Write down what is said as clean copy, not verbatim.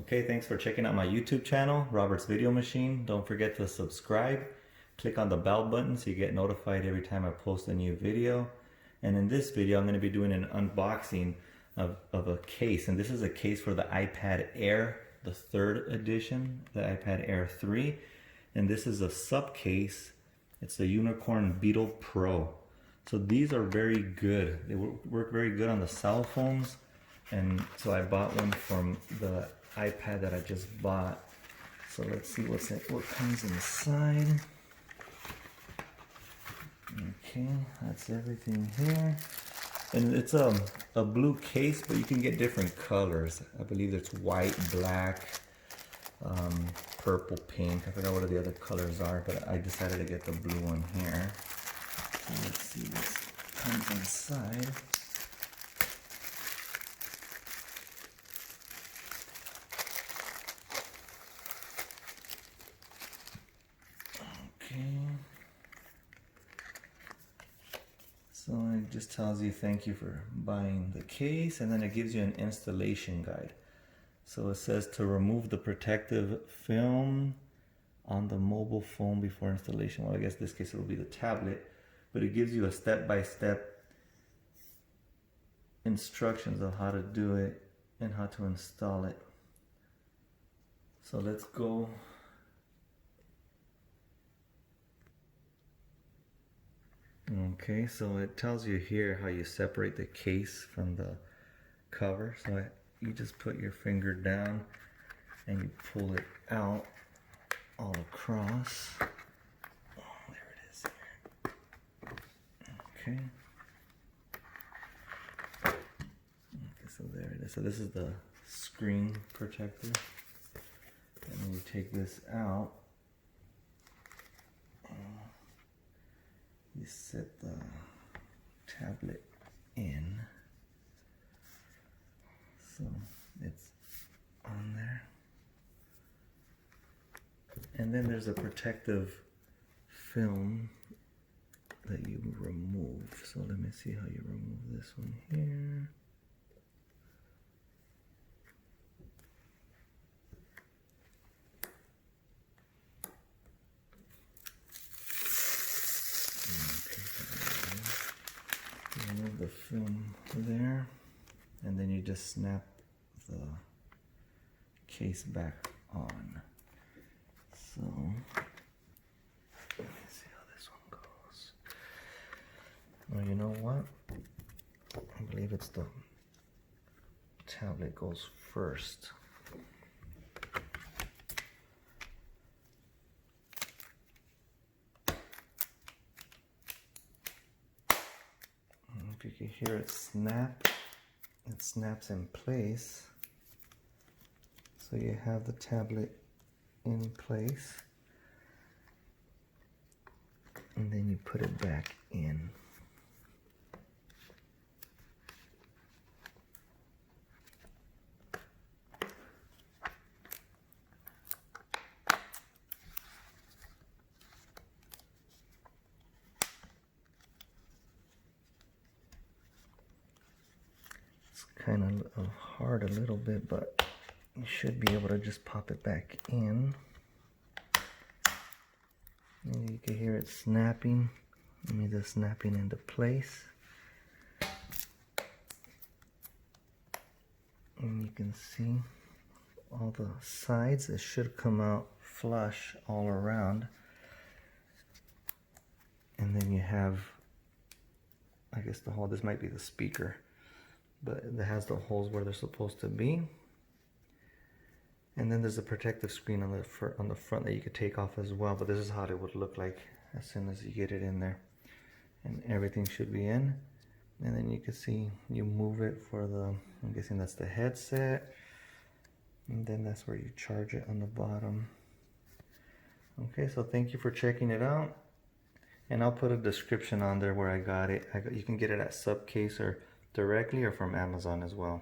Okay, thanks for checking out my YouTube channel, Robert's Video Machine. Don't forget to subscribe. Click on the bell button so you get notified every time I post a new video. And in this video, I'm going to be doing an unboxing of a case. And this is a case for the iPad Air, the 3rd edition, the iPad Air 3. And this is a SUPCASE. It's the Unicorn Beetle Pro. So these are very good. They work very good on the cell phones. And so I bought one from the iPad that I just bought. So let's see what comes inside. Okay, that's everything here. And it's a blue case, but you can get different colors. I believe it's white, black, purple, pink. I forgot what the other colors are, but I decided to get the blue one here. So let's see what comes inside. So it just tells you thank you for buying the case, and then it gives you an installation guide. So it says to remove the protective film on the mobile phone before installation. Well, I guess in this case it will be the tablet, but it gives you a step-by-step instructions of how to do it and how to install it. So let's go. Okay, so it tells you here how you separate the case from the cover. So you just put your finger down and you pull it out all across. Oh, there it is here. Okay. Okay, so there it is. So this is the screen protector. And then you take this out. You set the tablet in, so it's on there, and then there's a protective film that you remove. So let me see how you remove this one here. Remove the film there, and then you just snap the case back on. So let me see how this one goes. Well, you know what? I believe it's the tablet goes first. If you can hear it snap, it snaps in place. So you have the tablet in place, and then you put it back in. Kind of hard a little bit, but you should be able to just pop it back in. And you can hear it snapping. Let me just snapping into place. And you can see all the sides. It should come out flush all around. And then you have, I guess the hole, this might be the speaker, but it has the holes where they're supposed to be. And then there's a protective screen on the front that you could take off as well, but this is how it would look like as soon as you get it in there. And everything should be in. And then you can see you move it for the, I'm guessing that's the headset. And then that's where you charge it on the bottom. Okay, so thank you for checking it out. And I'll put a description on there where I got it. You can get it at SUPCASE or directly or from Amazon as well.